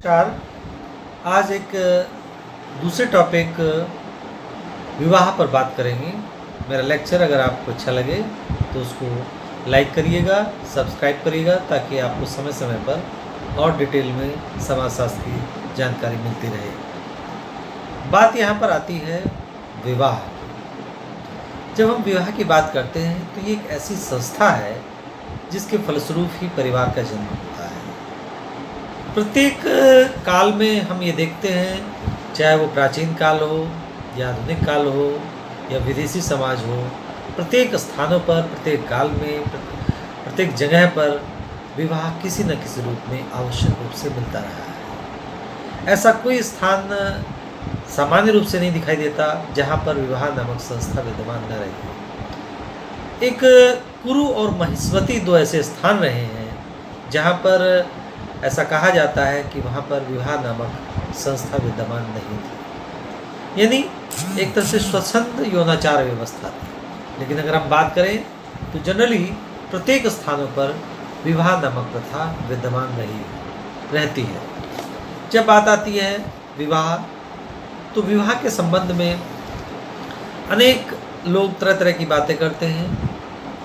चार आज एक दूसरे टॉपिक विवाह पर बात करेंगे। मेरा लेक्चर अगर आपको अच्छा लगे तो उसको लाइक करिएगा, सब्सक्राइब करिएगा ताकि आपको समय समय पर और डिटेल में समाजशास्त्र की जानकारी मिलती रहे। बात यहाँ पर आती है विवाह। जब हम विवाह की बात करते हैं तो ये एक ऐसी संस्था है जिसके फलस्वरूप ही परिवार का जन्म होता है। प्रत्येक काल में हम ये देखते हैं, चाहे वो प्राचीन काल हो या आधुनिक काल हो या विदेशी समाज हो, प्रत्येक स्थानों पर, प्रत्येक काल में, प्रत्येक जगह पर विवाह किसी न किसी रूप में आवश्यक रूप से मिलता रहा है। ऐसा कोई स्थान सामान्य रूप से नहीं दिखाई देता जहाँ पर विवाह नामक संस्था विद्यमान न रही। एक कुरु और महिष्मती दो ऐसे स्थान रहे हैं जहाँ पर ऐसा कहा जाता है कि वहाँ पर विवाह नामक संस्था विद्यमान नहीं थी, यानी एक तरह से स्वच्छंद यौनाचार व्यवस्था थी। लेकिन अगर हम बात करें तो जनरली प्रत्येक स्थानों पर विवाह नामक प्रथा विद्यमान रहती है। जब बात आती है विवाह, तो विवाह के संबंध में अनेक लोग तरह तरह की बातें करते हैं,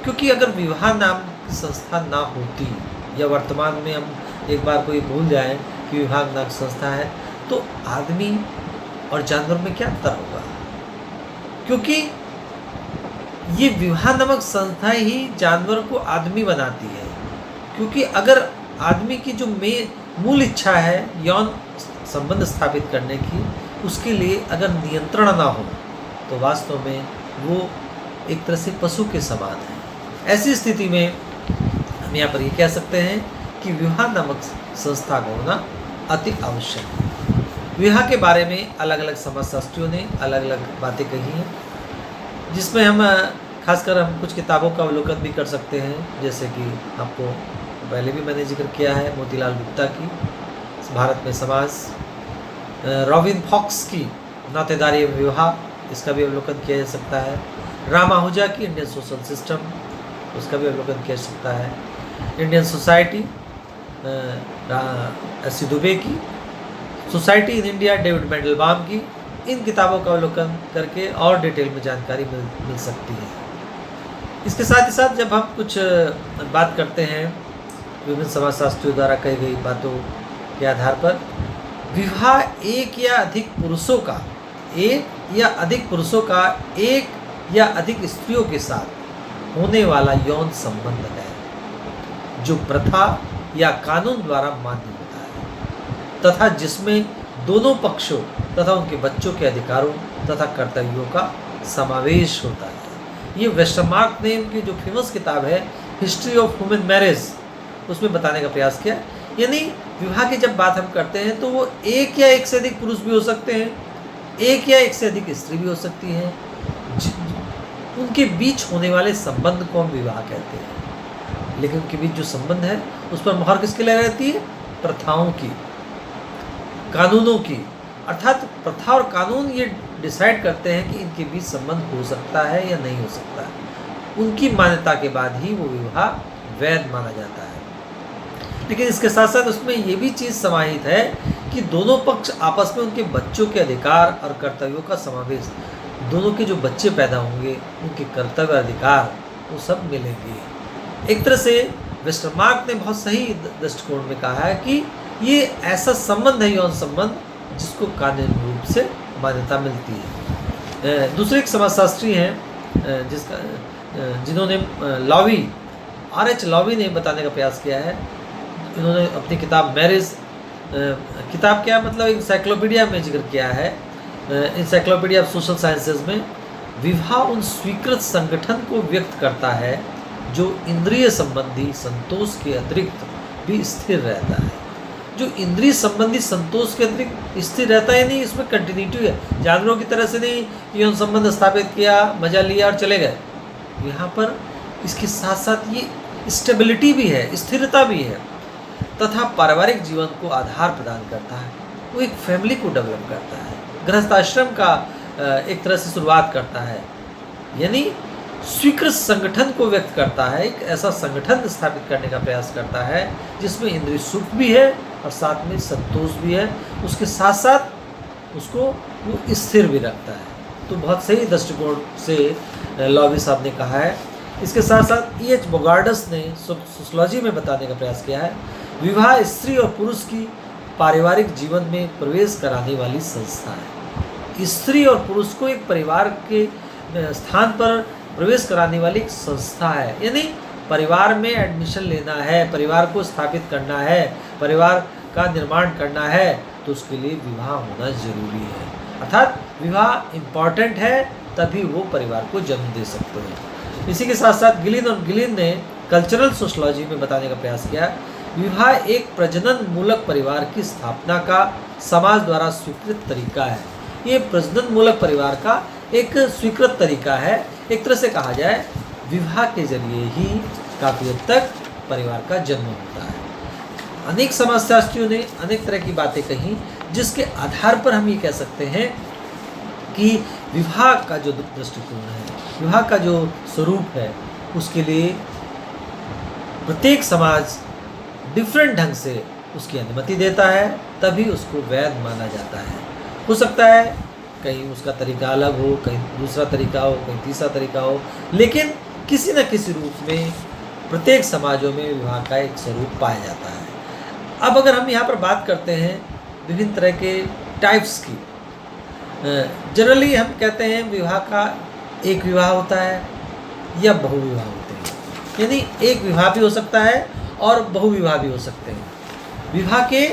क्योंकि अगर विवाह नाम की संस्था ना होती या वर्तमान में हम एक बार को ये भूल जाएं कि विवाह नामक संस्था है, तो आदमी और जानवर में क्या अंतर होगा? क्योंकि ये विवाह नामक संस्था ही जानवर को आदमी बनाती है। क्योंकि अगर आदमी की जो मूल इच्छा है यौन संबंध स्थापित करने की, उसके लिए अगर नियंत्रण ना हो तो वास्तव में वो एक तरह से पशु के समान है। ऐसी स्थिति में हम यहाँ पर ये कह सकते हैं कि विवाह नामक संस्था का होना अति आवश्यक है। विवाह के बारे में अलग अलग समाजशास्त्रियों ने अलग अलग बातें कही हैं, जिसमें हम खासकर हम कुछ किताबों का अवलोकन भी कर सकते हैं। जैसे कि आपको पहले भी मैंने जिक्र किया है मोतीलाल गुप्ता की भारत में समाज, रॉबिन फॉक्स की नातेदारी एवं विवाह, इसका भी अवलोकन किया जा सकता है। राम आहूजा की इंडियन सोशल सिस्टम, उसका भी अवलोकन किया जा सकता है। इंडियन सोसाइटी एस दुबे की, सोसाइटी इन इंडिया डेविड मेंडलबाम की, इन किताबों का अवलोकन करके और डिटेल में जानकारी मिल सकती है। इसके साथ ही साथ जब हम कुछ बात करते हैं विभिन्न समाजशास्त्रियों द्वारा कही गई बातों के आधार पर, विवाह एक या अधिक पुरुषों का एक या अधिक स्त्रियों के साथ होने वाला यौन संबंध है जो प्रथा या कानून द्वारा मान्य होता है, तथा जिसमें दोनों पक्षों तथा उनके बच्चों के अधिकारों तथा कर्तव्यों का समावेश होता है। ये वेस्टरमार्क ने उनकी जो फेमस किताब है हिस्ट्री ऑफ ह्यूमन मैरिज, उसमें बताने का प्रयास किया। यानी विवाह की जब बात हम करते हैं तो वो एक या एक से अधिक पुरुष भी हो सकते हैं, एक या एक से अधिक स्त्री भी हो सकती हैं, उनके बीच होने वाले संबंध को हम विवाह कहते हैं। लेकिन उनके बीच जो संबंध है उस पर मोहर किसके लिए रहती है? प्रथाओं की, कानूनों की। अर्थात प्रथा और कानून ये डिसाइड करते हैं कि इनके बीच संबंध हो सकता है या नहीं हो सकता है। उनकी मान्यता के बाद ही वो विवाह वैध माना जाता है। लेकिन इसके साथ साथ उसमें ये भी चीज़ समाहित है कि दोनों पक्ष आपस में उनके बच्चों के अधिकार और कर्तव्यों का समावेश, दोनों के जो बच्चे पैदा होंगे उनके कर्तव्य अधिकार वो सब मिलेंगे। एक तरह से वेस्टरमार्क ने बहुत सही दृष्टिकोण में कहा है कि ये ऐसा संबंध है, यौन संबंध, जिसको कानूनी रूप से मान्यता मिलती है। दूसरे एक समाजशास्त्री हैं जिन्होंने R.H. लॉवी ने बताने का प्रयास किया है। इन्होंने अपनी किताब मैरिज, किताब क्या मतलब इंसाइक्लोपीडिया में जिक्र किया है, इंसाइक्लोपीडिया ऑफ सोशल साइंसेज में, विवाह उन स्वीकृत संगठन को व्यक्त करता है जो इंद्रिय संबंधी संतोष के अतिरिक्त भी स्थिर रहता है। जो इंद्रिय संबंधी संतोष के अतिरिक्त स्थिर रहता है, नहीं इसमें कंटिन्यूटी है। जानवरों की तरह से नहीं यौन संबंध स्थापित किया, मजा लिया और चले गए। यहाँ पर इसके साथ साथ ये स्टेबिलिटी भी है, स्थिरता भी है, तथा पारिवारिक जीवन को आधार प्रदान करता है। वो एक फैमिली को डेवलप करता है, गृहस्थ आश्रम का एक तरह से शुरुआत करता है, यानी स्वीकृत संगठन को व्यक्त करता है। एक ऐसा संगठन स्थापित करने का प्रयास करता है जिसमें इंद्रिय सुख भी है और साथ में संतोष भी है, उसके साथ साथ उसको वो स्थिर भी रखता है। तो बहुत सही दृष्टिकोण से लॉवी साहब ने कहा है। इसके साथ साथ E.H. बोगार्डस ने सोशियोलॉजी में बताने का प्रयास किया है, विवाह स्त्री और पुरुष की पारिवारिक जीवन में प्रवेश कराने वाली संस्था है। स्त्री और पुरुष को एक परिवार के स्थान पर प्रवेश कराने वाली एक संस्था है। यानी परिवार में एडमिशन लेना है, परिवार को स्थापित करना है, परिवार का निर्माण करना है, तो उसके लिए विवाह होना जरूरी है। अर्थात विवाह इम्पॉर्टेंट है, तभी वो परिवार को जन्म दे सकते हैं। इसी के साथ साथ गिलिन ने कल्चरल सोशियोलॉजी में बताने का प्रयास किया, विवाह एक प्रजनन मूलक परिवार की स्थापना का समाज द्वारा स्वीकृत तरीका है। ये प्रजनन मूलक परिवार का एक स्वीकृत तरीका है। एक तरह से कहा जाए, विवाह के जरिए ही काफ़ी हद तक परिवार का जन्म होता है। अनेक समाजशास्त्रियों ने अनेक तरह की बातें कही, जिसके आधार पर हम ये कह सकते हैं कि विवाह का जो दृष्टिकोण है, विवाह का जो स्वरूप है, उसके लिए प्रत्येक समाज डिफरेंट ढंग से उसकी अनुमति देता है, तभी उसको वैध माना जाता है। हो सकता है कहीं उसका तरीका अलग हो, कहीं दूसरा तरीका हो, कहीं तीसरा तरीका हो, लेकिन किसी न किसी रूप में प्रत्येक समाजों में विवाह का एक स्वरूप पाया जाता है। अब अगर हम यहाँ पर बात करते हैं विभिन्न तरह के टाइप्स की, जनरली हम कहते हैं विवाह का एक विवाह होता है या बहुविवाह होते हैं। यानी एक विवाह भी हो सकता है और बहुविवाह भी हो सकते हैं। विवाह के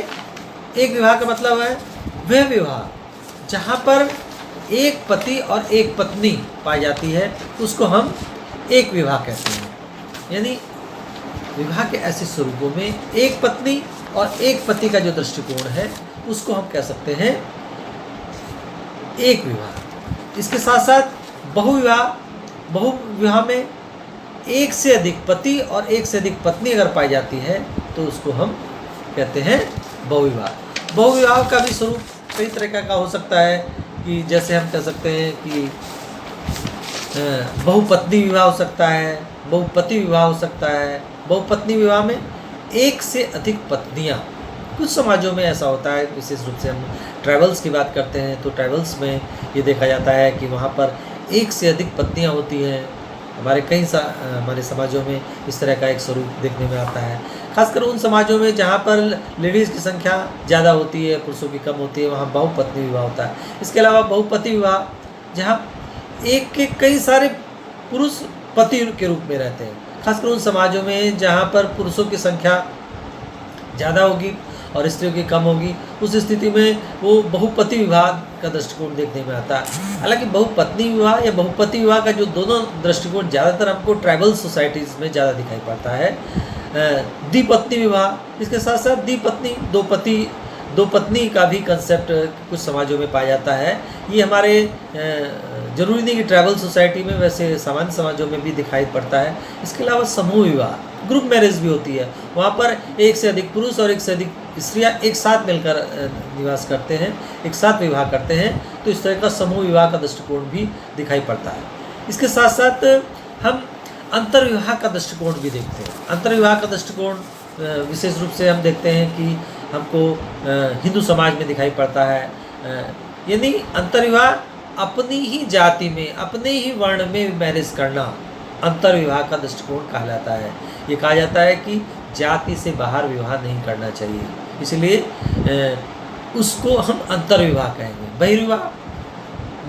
एक विवाह का मतलब है वह विवाह जहाँ पर एक पति और एक पत्नी पाई जाती है, उसको हम एक विवाह कहते हैं। यानी विवाह के ऐसे स्वरूपों में एक पत्नी और एक पति का जो दृष्टिकोण है, उसको हम कह सकते हैं एक विवाह। इसके साथ साथ बहुविवाह में एक से अधिक पति और एक से अधिक पत्नी अगर पाई जाती है, तो उसको हम कहते हैं बहुविवाह। बहुविवाह का भी स्वरूप कई तरह का हो सकता है, कि जैसे हम कह सकते हैं कि बहुपत्नी विवाह हो सकता है, बहुपति विवाह हो सकता है। बहुपत्नी विवाह में एक से अधिक पत्नियां, कुछ समाजों में ऐसा होता है। विशेष रूप से हम ट्राइबल्स की बात करते हैं, तो ट्राइबल्स में ये देखा जाता है कि वहाँ पर एक से अधिक पत्नियां होती हैं। हमारे हमारे समाजों में इस तरह का एक स्वरूप देखने में आता है। खासकर उन समाजों में जहाँ पर लेडीज़ की संख्या ज़्यादा होती है, पुरुषों की कम होती है, वहाँ बहुपत्नी विवाह होता है। इसके अलावा बहुपति विवाह, जहाँ एक के कई सारे पुरुष पति के रूप में रहते हैं। खासकर उन समाजों में जहाँ पर पुरुषों की संख्या ज़्यादा होगी और स्त्रियों की कम होगी, उस स्थिति में वो बहुपति विवाह का दृष्टिकोण देखने में आता है। हालांकि बहुपत्नी विवाह या बहुपति विवाह का जो दोनों दृष्टिकोण ज़्यादातर हमको ट्राइबल सोसाइटीज़ में ज़्यादा दिखाई पड़ता है। द्विपत्नी विवाह, इसके साथ साथ द्विपत्नी दो पत्नी का भी कंसेप्ट कुछ समाजों में पाया जाता है। ये हमारे जरूरी नहीं कि ट्राइबल सोसाइटी में, वैसे सामान्य समाजों में भी दिखाई पड़ता है। इसके अलावा समूह विवाह, ग्रुप मैरिज भी होती है। वहाँ पर एक से अधिक पुरुष और एक से अधिक स्त्रियाँ एक साथ मिलकर निवास करते हैं, एक साथ विवाह करते हैं, तो इस तरह का समूह विवाह का दृष्टिकोण भी दिखाई पड़ता है। इसके साथ साथ हम अंतर्विवाह का दृष्टिकोण भी देखते हैं। अंतर्विवाह का दृष्टिकोण विशेष रूप से हम देखते हैं कि हमको हिंदू समाज में दिखाई पड़ता है। यानी अंतर्विवाह अपनी ही जाति में, अपने ही वर्ण में मैरिज करना अंतर्विवाह का दृष्टिकोण कहलाता है। ये कहा जाता है कि जाति से बाहर विवाह नहीं करना चाहिए, इसलिए उसको हम अंतर्विवाह कहेंगे।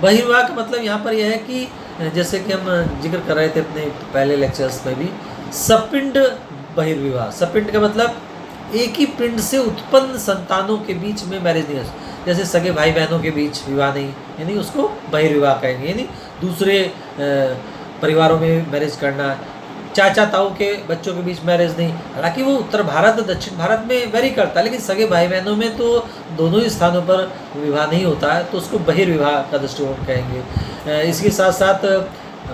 बहिर्विवाह का मतलब यहाँ पर यह है कि जैसे कि हम जिक्र कर रहे थे अपने पहले लेक्चर्स में भी, सपिंड बहिर्विवाह। सपिंड का मतलब एक ही पिंड से उत्पन्न संतानों के बीच में मैरिज नहीं है, जैसे सगे भाई बहनों के बीच विवाह नहीं, यानी उसको बहिर्विवाह कहेंगे। यानी दूसरे परिवारों में मैरिज करना, चाचा ताऊ के बच्चों के बीच मैरिज नहीं। हालांकि वो उत्तर भारत और दक्षिण भारत में वेरी करता है, लेकिन सगे भाई बहनों में तो दोनों ही स्थानों पर विवाह नहीं होता है, तो उसको बहिर्विवाह का दृष्टिकोण कहेंगे। इसके साथ साथ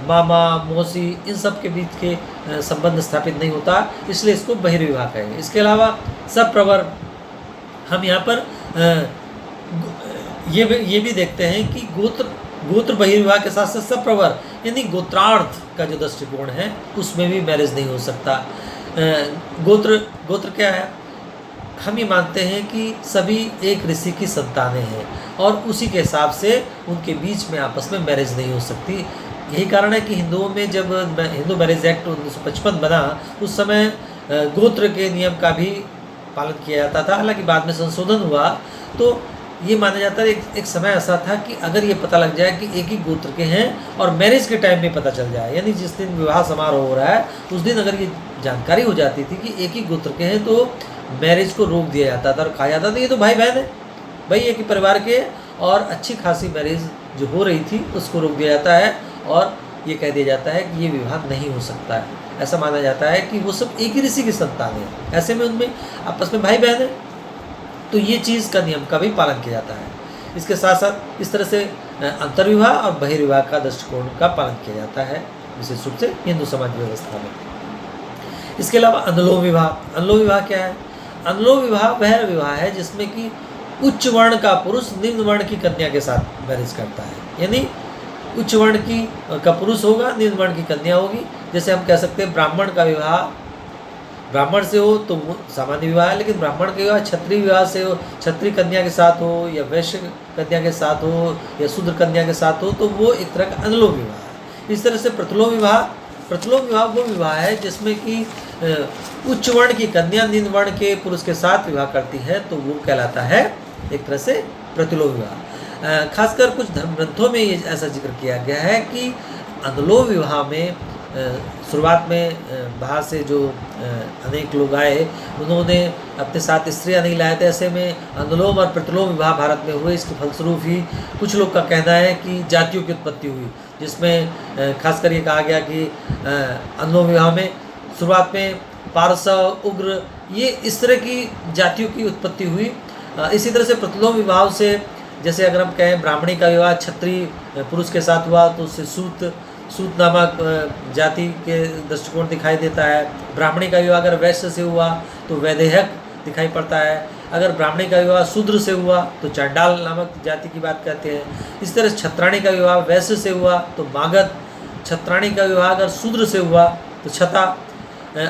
मामा मौसी इन सब के बीच के संबंध स्थापित नहीं होता, इसलिए इसको बहिर्विवाह कहेंगे। इसके अलावा सप्रवर, हम यहाँ पर ये भी देखते हैं कि गोत्र बहिर्विवाह के साथ साथ सप्रवर यानी गोत्रार्थ का जो दृष्टिकोण है, उसमें भी मैरिज नहीं हो सकता। गोत्र क्या है? हम ये मानते हैं कि सभी एक ऋषि की संतानें हैं और उसी के हिसाब से उनके बीच में आपस में मैरिज नहीं हो सकती। यही कारण है कि हिंदुओं में जब हिंदू मैरिज एक्ट 1955 बना उस समय गोत्र के नियम का भी पालन किया जाता था। हालांकि बाद में संशोधन हुआ तो ये माना जाता है एक समय ऐसा था कि अगर ये पता लग जाए कि एक ही गोत्र के हैं और मैरिज के टाइम में पता चल जाए, यानी जिस दिन विवाह समारोह हो रहा है उस दिन अगर ये जानकारी हो जाती थी कि एक ही गोत्र के हैं तो मैरिज को रोक दिया जाता था और कहा जाता था ये तो भाई बहन है, भाई एक ही परिवार के, और अच्छी खासी मैरिज जो हो रही थी उसको रोक दिया जाता है और ये कह दिया जाता है कि ये विवाह नहीं हो सकता है। ऐसा माना जाता है कि वो सब एक ही ऋषि की संतान है, ऐसे में उनमें आपस में भाई बहन है, तो ये चीज़ का नियम का भी पालन किया जाता है। इसके साथ साथ इस तरह से अंतर्विवाह और बहिर्विवाह का दृष्टिकोण का पालन किया जाता है विशेष रूप से हिंदू समाज व्यवस्था में। इसके अलावा अनुलोम विवाह। अनुलोम विवाह क्या है? अनुलोम विवाह वह विवाह है जिसमें कि उच्च वर्ण का पुरुष निम्न वर्ण की कन्या के साथ मैरिज करता है, यानी उच्च वर्ण का पुरुष होगा, निम्न वर्ण की कन्या होगी। जैसे हम कह सकते हैं ब्राह्मण का विवाह ब्राह्मण से हो तो सामान्य विवाह है, लेकिन ब्राह्मण का विवाह क्षत्रिय विवाह से हो, क्षत्रिय कन्या के साथ हो या वैश्य कन्या के साथ हो या शूद्र कन्या के साथ हो तो वो एक तरह का अनुलोम विवाह है। इस तरह से प्रतिलोम विवाह वो विवाह है जिसमें कि उच्च वर्ण की कन्या निम्न वर्ण के पुरुष के साथ विवाह करती है, तो वो कहलाता है एक तरह से प्रतिलोम विवाह। खासकर कुछ धर्म ग्रंथों में ये ऐसा जिक्र किया गया है कि अनुलोम विवाह में शुरुआत में बाहर से जो अनेक लोग आए उन्होंने अपने साथ स्त्रियां नहीं लाए थे, ऐसे में अनुलोम और प्रतिलोम विवाह भारत में हुए। इसके फलस्वरूप ही कुछ लोग का कहना है कि जातियों की उत्पत्ति हुई, जिसमें खासकर ये कहा गया कि अनुलोम विवाह में शुरुआत में पारसा, उग्र, ये इस तरह की जातियों की उत्पत्ति हुई। इसी तरह से प्रतिलोम विवाह से, जैसे अगर हम कहें ब्राह्मणी का विवाह क्षत्रिय पुरुष के साथ हुआ तो उससे सूत नामक जाति के दृष्टिकोण दिखाई देता है। ब्राह्मणी का विवाह अगर वैश्य से हुआ तो वैदेहक दिखाई पड़ता है। अगर ब्राह्मणी का विवाह शूद्र से हुआ तो चांडाल नामक जाति की बात कहते हैं। इस तरह छत्राणी का विवाह वैश्य से हुआ तो मागध, छत्राणी का विवाह अगर शूद्र से हुआ तो छता,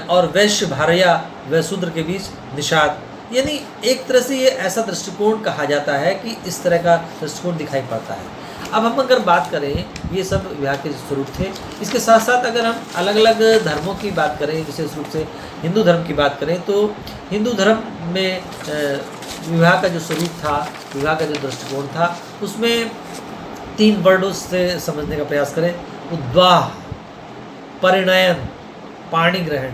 और वैश्य भार्या व शूद्र के बीच निषाद। यानी एक तरह से ये ऐसा दृष्टिकोण कहा जाता है कि इस तरह का दृष्टिकोण दिखाई पड़ता है। अब हम अगर बात करें, ये सब विवाह के स्वरूप थे। इसके साथ साथ अगर हम अलग अलग धर्मों की बात करें, विशेष रूप से हिंदू धर्म की बात करें, तो हिंदू धर्म में विवाह का जो स्वरूप था, विवाह का जो दृष्टिकोण था, उसमें 3 वर्डों से समझने का प्रयास करें। उद्वाह, परिणयन, पाणिग्रहण,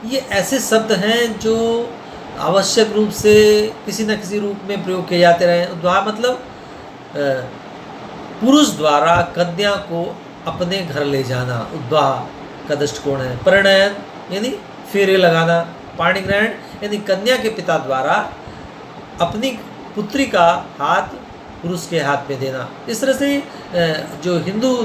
ये ऐसे शब्द हैं जो आवश्यक रूप से किसी न किसी रूप में प्रयोग किए जाते रहे। उद्वाह मतलब पुरुष द्वारा कन्या को अपने घर ले जाना, उद्वाह का दृष्टिकोण है। परिणयन यानी फेरे लगाना, पाणिग्रहण यानी कन्या के पिता द्वारा अपनी पुत्री का हाथ पुरुष के हाथ में देना। इस तरह से जो हिंदू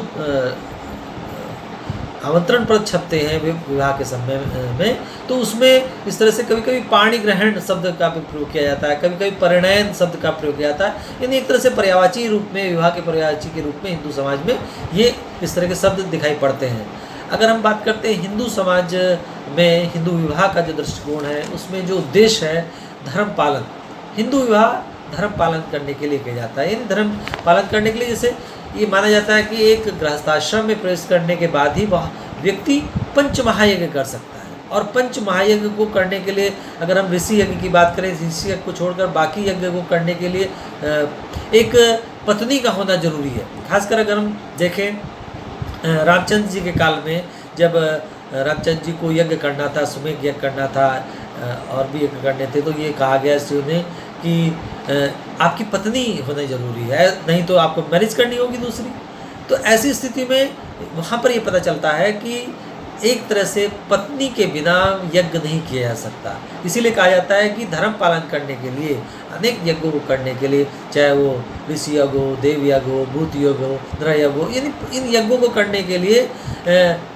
आमंत्रण पत्र छपते हैं विवाह के समय में, तो उसमें इस तरह से कभी कभी पाणिग्रहण शब्द का भी प्रयोग किया जाता है, कभी कभी परिणयन शब्द का प्रयोग किया जाता है। यानी एक तरह से पर्यायवाची रूप में, विवाह के पर्यायवाची के रूप में हिंदू समाज में ये इस तरह के शब्द दिखाई पड़ते हैं। अगर हम बात करते हैं हिंदू समाज में हिंदू विवाह का जो दृष्टिकोण है, उसमें जो उद्देश्य है धर्म पालन। हिंदू विवाह धर्म पालन करने के लिए किया जाता है। यानी धर्म पालन करने के लिए जैसे ये माना जाता है कि एक गृहस्थाश्रम में प्रवेश करने के बाद ही वह व्यक्ति पंच महायज्ञ कर सकता है। और पंच महायज्ञ को करने के लिए अगर हम ऋषि यज्ञ की बात करें, ऋषि यज्ञ को छोड़कर बाकी यज्ञ को करने के लिए एक पत्नी का होना जरूरी है। खासकर अगर हम देखें रामचंद्र जी के काल में, जब रामचंद्र जी को यज्ञ करना था, सुमेघ यज्ञ करना था और भी यज्ञ करने थे, तो ये कहा गया शिव ने कि आपकी पत्नी होना जरूरी है, नहीं तो आपको मैरिज करनी होगी दूसरी। तो ऐसी स्थिति में वहाँ पर ये पता चलता है कि एक तरह से पत्नी के बिना यज्ञ नहीं किया जा सकता। इसीलिए कहा जाता है कि धर्म पालन करने के लिए, अनेक यज्ञों को करने के लिए, चाहे वो ऋषि यज्ञ हो, देव यज्ञ हो, भूत यज्ञ हो, नर यज्ञ हो, यानी इन यज्ञों को करने के लिए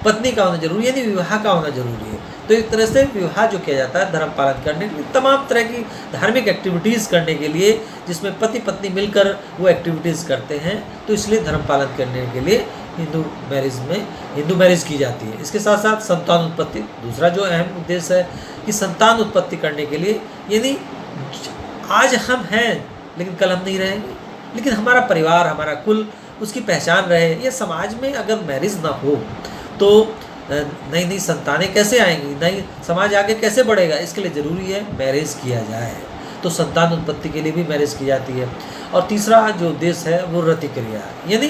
पत्नी का होना जरूरी है, यानी विवाह का होना जरूरी है। तो एक तरह से विवाह जो किया जाता है धर्म पालन करने के लिए, तमाम तरह की धार्मिक एक्टिविटीज़ करने के लिए, जिसमें पति पत्नी मिलकर वो एक्टिविटीज़ करते हैं, तो इसलिए धर्म पालन करने के लिए हिंदू मैरिज की जाती है। इसके साथ साथ संतान उत्पत्ति, दूसरा जो अहम उद्देश्य है कि संतान उत्पत्ति करने के लिए, यानी आज हम हैं लेकिन कल हम नहीं रहेंगे, लेकिन हमारा परिवार, हमारा कुल, उसकी पहचान रहे। ये समाज में अगर मैरिज ना हो तो नई नई संतानें कैसे आएंगी, नई समाज आगे कैसे बढ़ेगा। इसके लिए ज़रूरी है मैरिज किया जाए। तो संतान उत्पत्ति के लिए भी मैरिज की जाती है। और तीसरा जो उद्देश्य है वो रति क्रिया है, यानी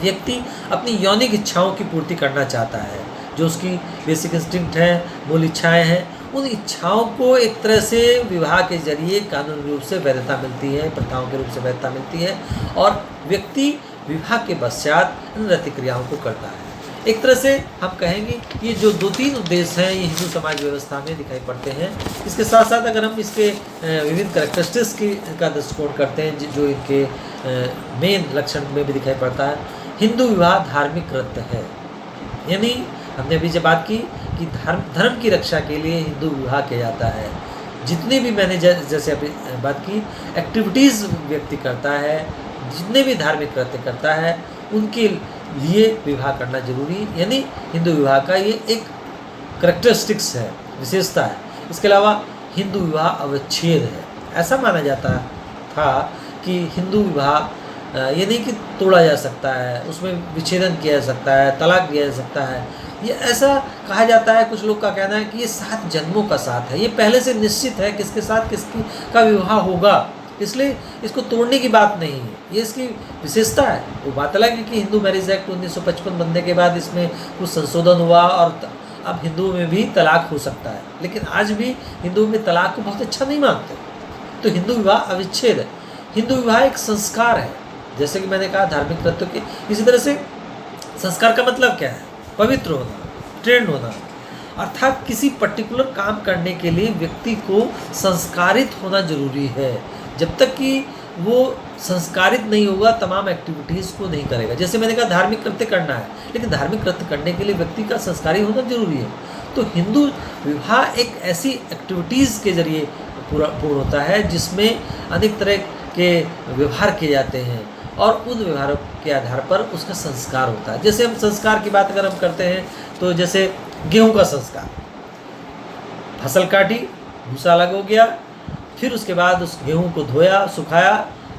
व्यक्ति अपनी यौनिक इच्छाओं की पूर्ति करना चाहता है, जो उसकी बेसिक इंस्टिंक्ट है, मूल इच्छाएं हैं, उन इच्छाओं को एक तरह से विवाह के जरिए कानूनी रूप से वैधता मिलती है, प्रथाओं के रूप से वैधता मिलती है, और व्यक्ति विवाह के पश्चात इन रति क्रियाओं को करता है। एक तरह से हम कहेंगे ये जो 2-3 उद्देश्य हैं ये हिंदू समाज व्यवस्था में दिखाई पड़ते हैं। इसके साथ साथ अगर हम इसके विभिन्न कैरेक्टरिस्टिक्स का दृष्टिकोण करते हैं जो इनके मेन लक्षण में भी दिखाई पड़ता है। हिंदू विवाह धार्मिक कृत्य है, यानी हमने अभी जब बात की कि धर्म की रक्षा के लिए हिंदू विवाह किया जाता है। जितने भी मैंने जैसे अभी बात की एक्टिविटीज़ व्यक्ति करता है, जितने भी धार्मिक कृत्य करता है, उनके लिए विवाह करना जरूरी, यानी हिंदू विवाह का ये एक करेक्टरिस्टिक्स है, विशेषता है। इसके अलावा हिंदू विवाह अवच्छेद है। ऐसा माना जाता था कि हिंदू विवाह ये नहीं कि तोड़ा जा सकता है, उसमें विच्छेदन किया जा सकता है, तलाक दिया जा सकता है। ये ऐसा कहा जाता है, कुछ लोग का कहना है कि ये 7 जन्मों का साथ है, ये पहले से निश्चित है किसके साथ किसकी का विवाह होगा, इसलिए इसको तोड़ने की बात नहीं है, ये इसकी विशेषता है। वो बात अलग है कि हिंदू मैरिज एक्ट 1955 बनने के बाद इसमें कुछ संशोधन हुआ और अब हिंदुओं में भी तलाक हो सकता है, लेकिन आज भी हिंदुओं में तलाक को बहुत अच्छा नहीं मानते। तो हिंदू विवाह अविच्छेद है। हिंदू विवाह एक संस्कार है, जैसे कि मैंने कहा धार्मिक कृत्यों के। इसी तरह से संस्कार का मतलब क्या है? पवित्र होना, ट्रेंड होना, अर्थात किसी पर्टिकुलर काम करने के लिए व्यक्ति को संस्कारित होना जरूरी है। जब तक कि वो संस्कारित नहीं होगा तमाम एक्टिविटीज़ को नहीं करेगा। जैसे मैंने कहा धार्मिक कृत्य करना है, लेकिन धार्मिक कृत्य करने के लिए व्यक्ति का संस्कारी होना जरूरी है। तो हिंदू विवाह एक ऐसी एक्टिविटीज़ के जरिए पूर्ण होता है जिसमें अनेक तरह के व्यवहार किए जाते हैं और उन व्यवहारों के आधार पर उसका संस्कार होता है। जैसे हम संस्कार की बात अगर हम करते हैं तो जैसे गेहूं का संस्कार, फसल काटी, भूसा अलग हो गया, फिर उसके बाद उस गेहूं को धोया, सुखाया,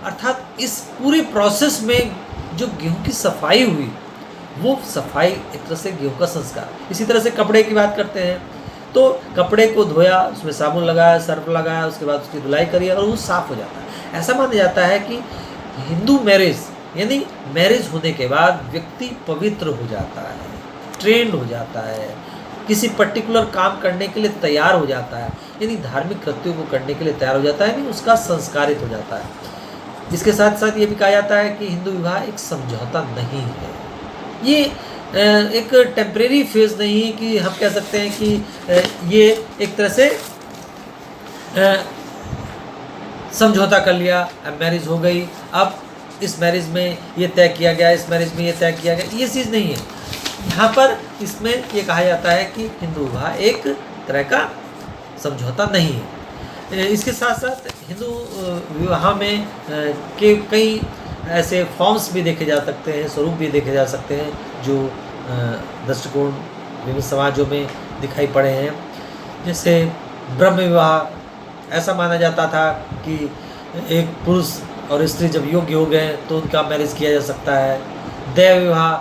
अर्थात इस पूरे प्रोसेस में जो गेहूं की सफाई हुई वो सफाई एक तरह से गेहूं का संस्कार। इसी तरह से कपड़े की बात करते हैं तो कपड़े को धोया, उसमें साबुन लगाया, सर्फ लगाया, उसके बाद उसकी धुलाई करी और वो साफ़ हो जाता है। ऐसा माना जाता है कि हिंदू मैरिज यानी मैरिज होने के बाद व्यक्ति पवित्र हो जाता है, ट्रेंड हो जाता है, किसी पर्टिकुलर काम करने के लिए तैयार हो जाता है, यानी धार्मिक कृत्यों को करने के लिए तैयार हो जाता है, यानी उसका संस्कारित हो जाता है। इसके साथ साथ ये भी कहा जाता है कि हिंदू विवाह एक समझौता नहीं है, ये एक टेम्परेरी फेज नहीं है कि हम कह सकते हैं कि ये एक तरह से समझौता कर लिया, अब मैरिज हो गई, अब इस मैरिज में ये तय किया गया, इस मैरिज में ये तय किया गया, ये चीज़ नहीं है। यहाँ पर इसमें ये कहा जाता है कि हिंदू विवाह एक तरह का समझौता नहीं है। इसके साथ साथ हिंदू विवाह में के कई ऐसे फॉर्म्स भी देखे जा सकते हैं, स्वरूप भी देखे जा सकते हैं जो दृष्टिकोण विभिन्न समाजों में दिखाई पड़े हैं। जैसे ब्रह्म विवाह, ऐसा माना जाता था कि एक पुरुष और स्त्री जब योग्य हो गए तो उनका मैरिज किया जा सकता है। दैव विवाह,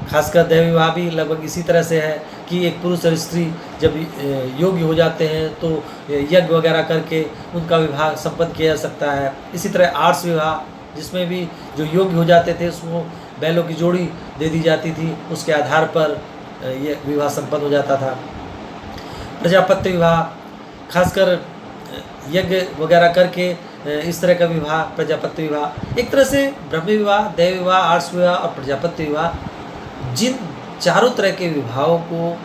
खासकर दैव विवाह भी लगभग इसी तरह से है कि एक पुरुष और स्त्री जब योग्य हो जाते हैं तो यज्ञ वगैरह करके उनका विवाह संपन्न किया जा सकता है। इसी तरह आर्ट्स विवाह, जिसमें भी जो योग्य हो जाते थे उसको बैलों की जोड़ी दे दी जाती थी, उसके आधार पर ये विवाह संपन्न हो जाता था। प्रजापत्य विवाह, खासकर यज्ञ वगैरह करके इस तरह का विवाह प्रजापत्य विवाह। एक तरह से ब्रह्म विवाह, दैव विवाह, आर्ट्स विवाह और प्रजापत्य विवाह, जिन चारों तरह के विवाहों को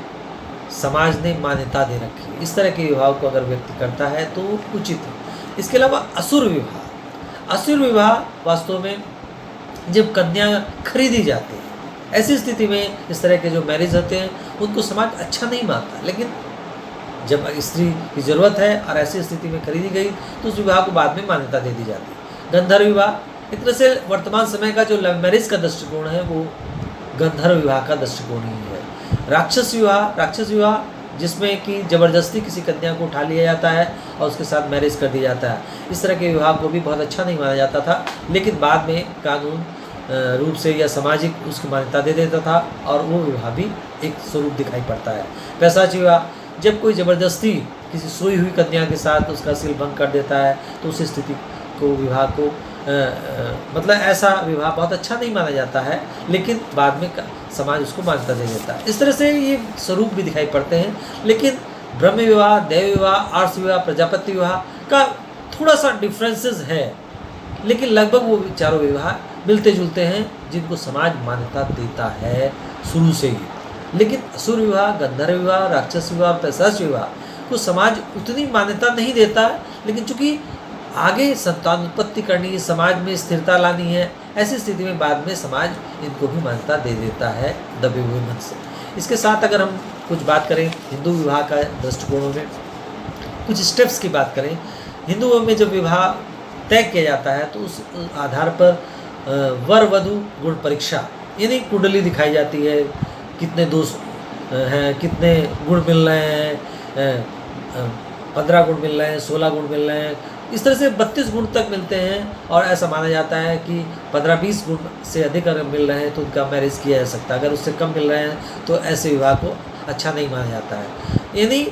समाज ने मान्यता दे रखी है, इस तरह के विवाहों को अगर व्यक्ति करता है तो उचित है। इसके अलावा असुर विवाह, असुर विवाह वास्तव में जब कन्या खरीदी जाती है, ऐसी स्थिति में इस तरह के जो मैरिज होते हैं उनको समाज अच्छा नहीं मानता, लेकिन जब स्त्री की ज़रूरत है और ऐसी स्थिति में खरीदी गई तो उस विवाह को बाद में मान्यता दे दी जाती है। गंधर्व विवाह, एक तरह से वर्तमान समय का जो लव मैरिज का दृष्टिकोण है वो गंधर्व विवाह का दृष्टिकोण ही है। राक्षस विवाह, राक्षस विवाह जिसमें कि ज़बरदस्ती किसी कन्या को उठा लिया जाता है और उसके साथ मैरिज कर दिया जाता है। इस तरह के विवाह को भी बहुत अच्छा नहीं माना जाता था, लेकिन बाद में कानून रूप से या सामाजिक उसकी मान्यता दे देता था और वो विवाह भी एक स्वरूप दिखाई पड़ता है। पैशाची विवाह, जब कोई ज़बरदस्ती किसी सोई हुई कन्या के साथ उसका सील भंग कर देता है तो उस स्थिति को विवाह को मतलब ऐसा विवाह बहुत अच्छा नहीं माना जाता है, लेकिन बाद में समाज उसको मान्यता दे देता है। इस तरह से ये स्वरूप भी दिखाई पड़ते हैं। लेकिन ब्रह्म विवाह, देव विवाह, आर्ष विवाह, प्रजापति विवाह का थोड़ा सा डिफरेंसेस है, लेकिन लगभग वो चारों विवाह मिलते जुलते हैं जिनको समाज मान्यता देता है शुरू से ही। लेकिन असुर विवाह, गंधर्व विवाह, राक्षस विवाह, पैशाच विवाह को समाज उतनी मान्यता नहीं देता, लेकिन चूँकि आगे संतान उत्पत्ति करनी, समाज में स्थिरता लानी है, ऐसी स्थिति में बाद में समाज इनको भी मान्यता दे देता है दबे हुए मन से। इसके साथ अगर हम कुछ बात करें हिंदू विवाह का दृष्टिकोणों में, कुछ स्टेप्स की बात करें, हिंदुओं में जब विवाह तय किया जाता है तो उस आधार पर वर वधु गुण परीक्षा यानी कुंडली दिखाई जाती है, कितने दोष हैं, कितने गुण मिल रहे हैं, 15 गुण मिल रहे हैं, 16 गुण मिल रहे हैं, इस तरह से 32 गुण तक मिलते हैं। और ऐसा माना जाता है कि 15-20 गुण से अधिक अगर मिल रहे हैं तो उनका मैरिज किया जा सकता है, अगर उससे कम मिल रहे हैं तो ऐसे विवाह को अच्छा नहीं माना जाता है। यानी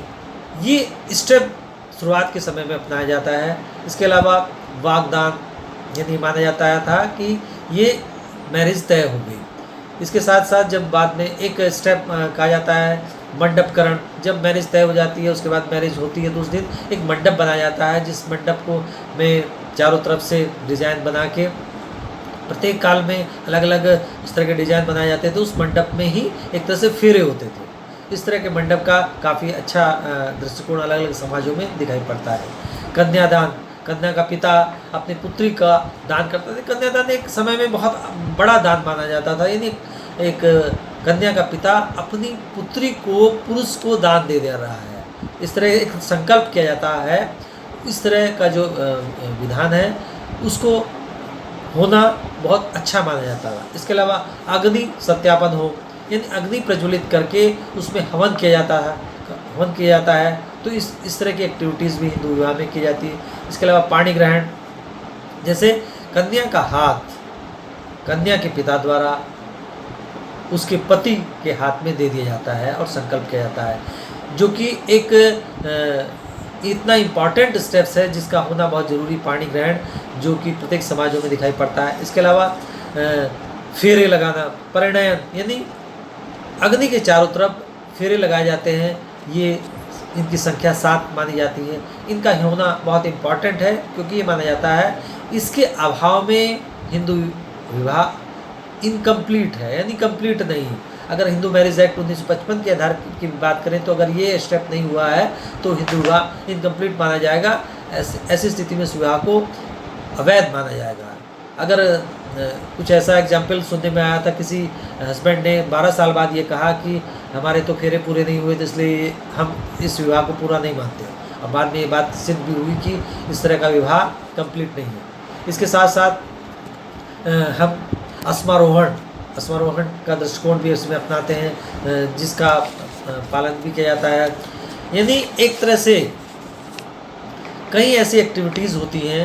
ये स्टेप शुरुआत के समय में अपनाया जाता है। इसके अलावा वागदान यानी माना जाता था कि ये मैरिज तय हो गई। इसके साथ साथ जब बाद में एक स्टेप कहा जाता है मंडपकरण, जब मैरिज तय हो जाती है उसके बाद मैरिज होती है तो उस दिन एक मंडप बनाया जाता है, जिस मंडप को में चारों तरफ से डिज़ाइन बना के प्रत्येक काल में अलग अलग इस तरह के डिज़ाइन बनाए जाते थे। तो उस मंडप में ही एक तरह से फेरे होते थे। इस तरह के मंडप का काफ़ी अच्छा दृष्टिकोण अलग अलग समाजों में दिखाई पड़ता है। कन्यादान, कन्या का पिता अपनी पुत्री का दान करता था। कन्यादान एक समय में बहुत बड़ा दान माना जाता था, यानी एक कन्या का पिता अपनी पुत्री को पुरुष को दान दे रहा है, इस तरह एक संकल्प किया जाता है। इस तरह का जो विधान है उसको होना बहुत अच्छा माना जाता था। इसके अलावा अग्नि सत्यापन हो, यानी अग्नि प्रज्वलित करके उसमें हवन किया जाता है, तो इस तरह की एक्टिविटीज़ भी हिंदू विवाह में की जाती है। इसके अलावा पाणी ग्रहण, जैसे कन्या का हाथ कन्या के पिता द्वारा उसके पति के हाथ में दे दिया जाता है और संकल्प किया जाता है, जो कि एक इतना इम्पॉर्टेंट स्टेप्स है जिसका होना बहुत ज़रूरी, पाणी ग्रहण, जो कि प्रत्येक समाजों में दिखाई पड़ता है। इसके अलावा फेरे लगाना, परिणयन, यानी अग्नि के चारों तरफ फेरे लगाए जाते हैं। ये इनकी संख्या 7 मानी जाती है। इनका होना बहुत इम्पॉर्टेंट है क्योंकि ये माना जाता है इसके अभाव में हिंदू विवाह इनकम्प्लीट है, यानी कंप्लीट नहीं। अगर हिंदू मैरिज एक्ट 1955 के आधार की बात करें तो अगर ये स्टेप नहीं हुआ है तो हिंदू विवाह इनकम्प्लीट माना जाएगा। ऐसी स्थिति में इस विवाह को अवैध माना जाएगा। अगर कुछ ऐसा एग्जाम्पल सुनने में आया था, किसी हस्बैंड ने 12 साल बाद ये कहा कि हमारे तो फेरे पूरे नहीं हुए तो इसलिए हम इस विवाह को पूरा नहीं मानते, और बाद में ये बात सिद्ध भी हुई कि इस तरह का विवाह कंप्लीट नहीं है। इसके साथ साथ हम अस्मारोहण का दृष्टिकोण भी इसमें अपनाते हैं, जिसका पालन भी किया जाता है। यानी एक तरह से कई ऐसी एक्टिविटीज़ होती हैं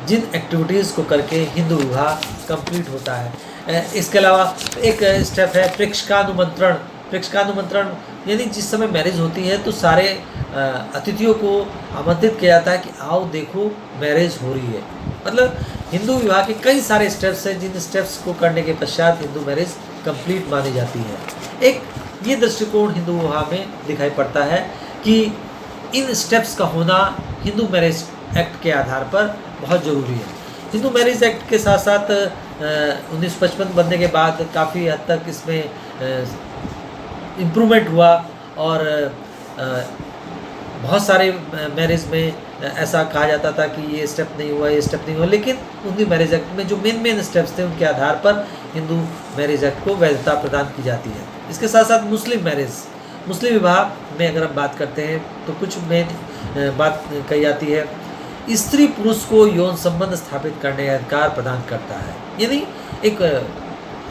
जिन एक्टिविटीज़ को करके हिंदू विवाह कंप्लीट होता है। इसके अलावा एक स्टेप है प्रेक्षकानुमंत्रण। प्रेक्षकानुमंत्रण यानी जिस समय मैरिज होती है तो सारे अतिथियों को आमंत्रित किया जाता है कि आओ देखो मैरिज हो रही है। मतलब हिंदू विवाह के कई सारे स्टेप्स हैं जिन स्टेप्स को करने के पश्चात हिंदू मैरिज कंप्लीट मानी जाती है। एक ये दृष्टिकोण हिंदू विवाह में दिखाई पड़ता है कि इन स्टेप्स का होना हिंदू मैरिज एक्ट के आधार पर बहुत ज़रूरी है। हिंदू मैरिज एक्ट के साथ साथ 1955 बनने के बाद काफ़ी हद तक इसमें इम्प्रूवमेंट हुआ और बहुत सारे मैरिज में ऐसा कहा जाता था कि ये स्टेप नहीं हुआ, ये स्टेप नहीं हुआ, लेकिन उनकी मैरिज एक्ट में जो मेन स्टेप्स थे उनके आधार पर हिंदू मैरिज एक्ट को वैधता प्रदान की जाती है। इसके साथ साथ मुस्लिम विवाह में अगर हम बात करते हैं तो कुछ मेन बात कही जाती है। स्त्री पुरुष को यौन संबंध स्थापित करने का अधिकार प्रदान करता है, यानी एक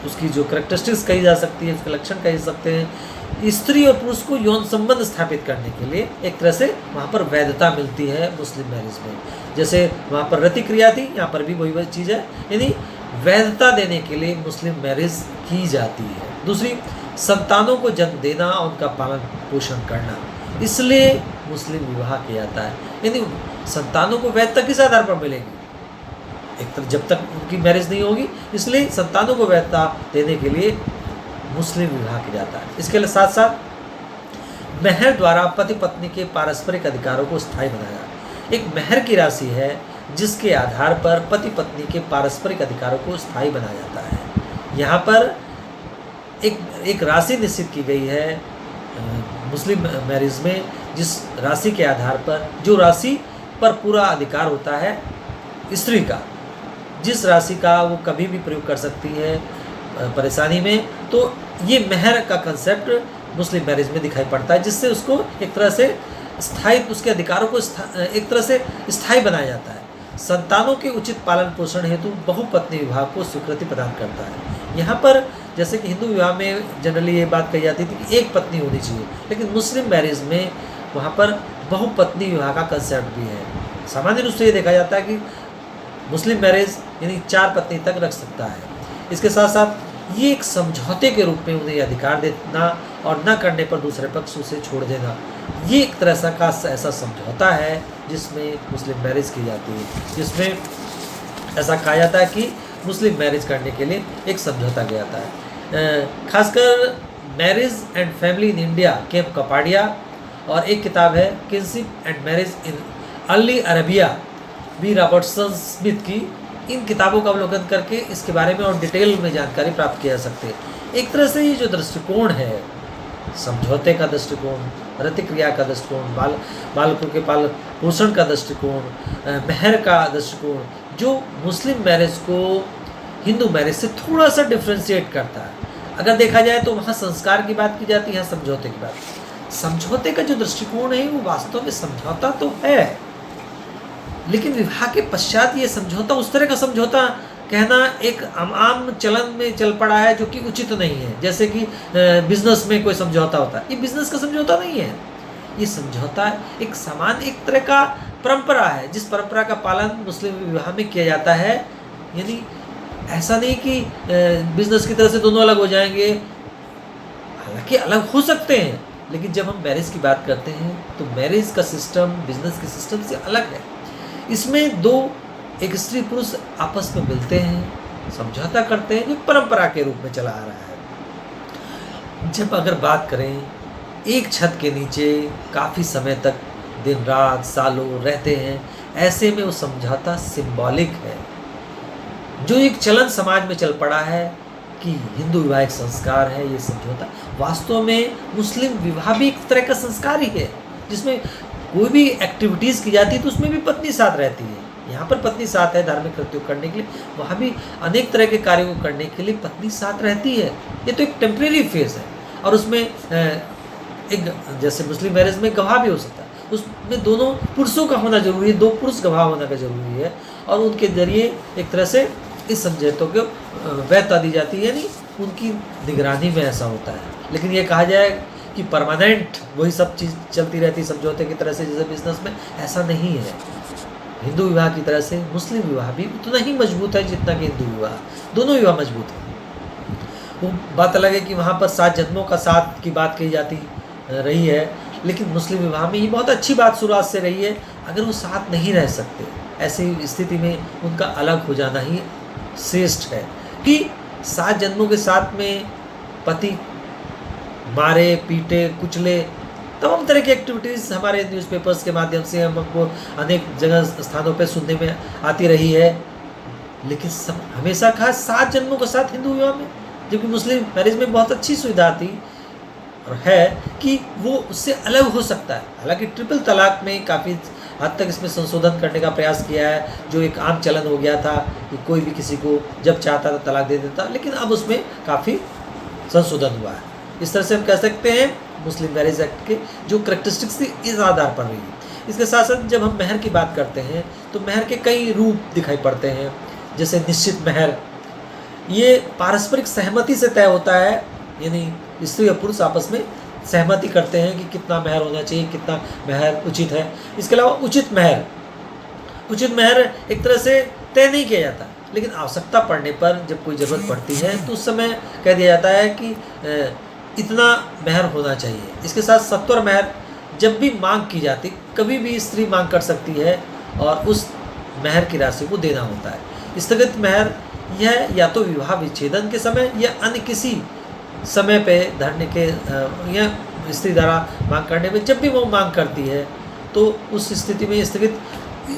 उसकी जो करेक्टरिस्टिक्स कही जा सकती है, उसके लक्षण कह सकते हैं। स्त्री और पुरुष को यौन संबंध स्थापित करने के लिए एक तरह से वहाँ पर वैधता मिलती है मुस्लिम मैरिज में। जैसे वहाँ पर रति क्रिया थी, यहाँ पर भी वही चीज़ है, यानी वैधता देने के लिए मुस्लिम मैरिज की जाती है। दूसरी, संतानों को जन्म देना और उनका पालन पोषण करना, इसलिए मुस्लिम विवाह किया जाता है। यानी संतानों को वैधता किस आधार पर मिलेगी, एक तरह जब तक उनकी मैरिज नहीं होगी, इसलिए संतानों को वैधता देने के लिए मुस्लिम विवाह किया जाता है। इसके साथ साथ महर द्वारा पति पत्नी के पारस्परिक अधिकारों को स्थायी बनाया। एक महर की राशि है जिसके आधार पर पति पत्नी के पारस्परिक अधिकारों को स्थायी बनाया जाता है। यहाँ पर एक राशि निश्चित की गई है मुस्लिम मैरिज में, जिस राशि के आधार पर, जो राशि पर पूरा अधिकार होता है स्त्री का, जिस राशि का वो कभी भी प्रयोग कर सकती है परेशानी में, तो ये महर का कंसेप्ट मुस्लिम मैरिज में दिखाई पड़ता है, जिससे उसको एक तरह से स्थायी, उसके अधिकारों को एक तरह से स्थायी बनाया जाता है। संतानों के उचित पालन पोषण हेतु बहुपत्नी विवाह को स्वीकृति प्रदान करता है। यहाँ पर जैसे कि हिंदू विवाह में जनरली ये बात कही जाती थी कि एक पत्नी होनी चाहिए, लेकिन मुस्लिम मैरिज में वहाँ पर बहुपत्नी विवाह का कंसेप्ट भी है। सामान्य रूप से ये देखा जाता है कि मुस्लिम मैरिज यानी 4 पत्नी तक रख सकता है। इसके साथ साथ ये एक समझौते के रूप में उन्हें अधिकार देना और न करने पर दूसरे पक्ष उसे छोड़ देना, ये एक तरह सा का ऐसा समझौता है जिसमें मुस्लिम मैरिज की जाती है, जिसमें ऐसा कहा जाता है कि मुस्लिम मैरिज करने के लिए एक समझौता किया जाता है। खासकर marriage and family in India, K M Kapadia, और एक किताब है kinship and marriage in early Arabia, B Robertson Smith की। इन किताबों का अवलोकन करके इसके बारे में और डिटेल में जानकारी प्राप्त किया जा सकते हैं। एक तरह से ये जो दृष्टिकोण है, समझौते का दृष्टिकोण, रतिक्रिया का दृष्टिकोण, बालकों के पालन पोषण का दृष्टिकोण, महर का दृष्टिकोण, जो मुस्लिम मैरिज को हिंदू मैरिज से थोड़ा सा डिफ्रेंशिएट करता है। अगर देखा जाए तो वहाँ संस्कार की बात की जाती है, समझौते की बात। समझौते का जो दृष्टिकोण है वो वास्तव में समझौता तो है, लेकिन विवाह के पश्चात ये समझौता उस तरह का समझौता कहना एक आम चलन में चल पड़ा है, जो कि उचित नहीं है। जैसे कि बिजनेस में कोई समझौता होता है, ये बिजनेस का समझौता नहीं है। ये समझौता एक सामान्य एक तरह का परंपरा है, जिस परंपरा का पालन मुस्लिम विवाह में किया जाता है। यानी ऐसा नहीं कि बिजनेस की तरह से दोनों अलग हो जाएंगे, हालांकि अलग हो सकते हैं, लेकिन जब हम मैरिज की बात करते हैं तो मैरिज का सिस्टम बिजनेस के सिस्टम से अलग है। इसमें दो, एक स्त्री पुरुष आपस में मिलते हैं, समझौता करते हैं, जो परंपरा के रूप में चला आ रहा है। जब अगर बात करें एक छत के नीचे काफ़ी समय तक दिन रात सालों रहते हैं, ऐसे में वो समझौता सिंबॉलिक है। जो एक चलन समाज में चल पड़ा है कि हिंदू विवाह एक संस्कार है, ये समझौता वास्तव में मुस्लिम विवाह भी एक तरह का संस्कार ही है, जिसमें कोई भी एक्टिविटीज़ की जाती है तो उसमें भी पत्नी साथ रहती है। यहाँ पर पत्नी साथ है धार्मिक कृत्यों करने के लिए, वहाँ भी अनेक तरह के कार्यों को करने के लिए पत्नी साथ रहती है। ये तो एक टेम्परेरी फेज है, और उसमें एक जैसे मुस्लिम मैरिज में गवाह भी हो सकता है, उसमें दोनों पुरुषों का होना जरूरी है, 2 पुरुष गवाह होना का जरूरी है, और उनके जरिए एक तरह से इस समझौतों को वैधता दी जाती है, यानी उनकी निगरानी में ऐसा होता है। लेकिन ये कहा जाए कि परमानेंट वही सब चीज़ चलती रहती समझौते की तरह से जैसे बिजनेस में, ऐसा नहीं है। हिंदू विवाह की तरह से मुस्लिम विवाह भी उतना ही मजबूत है जितना कि हिंदू विवाह, दोनों विवाह मजबूत है। वो बात अलग है कि वहाँ पर 7 जन्मों का साथ की बात कही जाती रही है, लेकिन मुस्लिम विवाह में ये बहुत अच्छी बात शुरुआत से रही है। अगर वो साथ नहीं रह सकते, ऐसी स्थिति में उनका अलग हो जाना ही श्रेष्ठ है। कि 7 जन्मों के साथ में पति मारे पीटे कुचले, तमाम तरह की एक्टिविटीज़ हमारे न्यूज़पेपर्स के माध्यम से हमको अनेक जगह स्थानों पे सुनने में आती रही है। लेकिन सब हमेशा कहा 7 जन्मों के साथ हिंदू विवाह में, जबकि मुस्लिम मैरिज में बहुत अच्छी सुविधा थी और है कि वो उससे अलग हो सकता है। हालांकि ट्रिपल तलाक में काफ़ी हद तक इसमें संशोधन करने का प्रयास किया है, जो एक आम चलन हो गया था कि कोई भी किसी को जब चाहता था तलाक दे देता, लेकिन अब उसमें काफ़ी संशोधन हुआ है। इस तरह से हम कह सकते हैं मुस्लिम मैरिज एक्ट के जो करेक्टरिस्टिक्स थी इस आधार पर रही है। इसके साथ साथ जब हम महर की बात करते हैं तो महर के कई रूप दिखाई पड़ते हैं, जैसे निश्चित महर, ये पारस्परिक सहमति से तय होता है, यानी स्त्री और पुरुष आपस में सहमति करते हैं कि कितना महर होना चाहिए, कितना महर उचित है। इसके अलावा उचित महर एक तरह से तय नहीं किया जाता, लेकिन आवश्यकता पड़ने पर जब कोई ज़रूरत पड़ती है तो उस समय कह दिया जाता है कि इतना महर होना चाहिए। इसके साथ सत्वर महर, जब भी मांग की जाती, कभी भी स्त्री मांग कर सकती है और उस महर की राशि को देना होता है। स्थगित महर यह या तो विवाह विच्छेदन के समय या अन्य किसी समय पे धरने के या स्त्री द्वारा मांग करने में, जब भी वो मांग करती है तो उस स्थिति में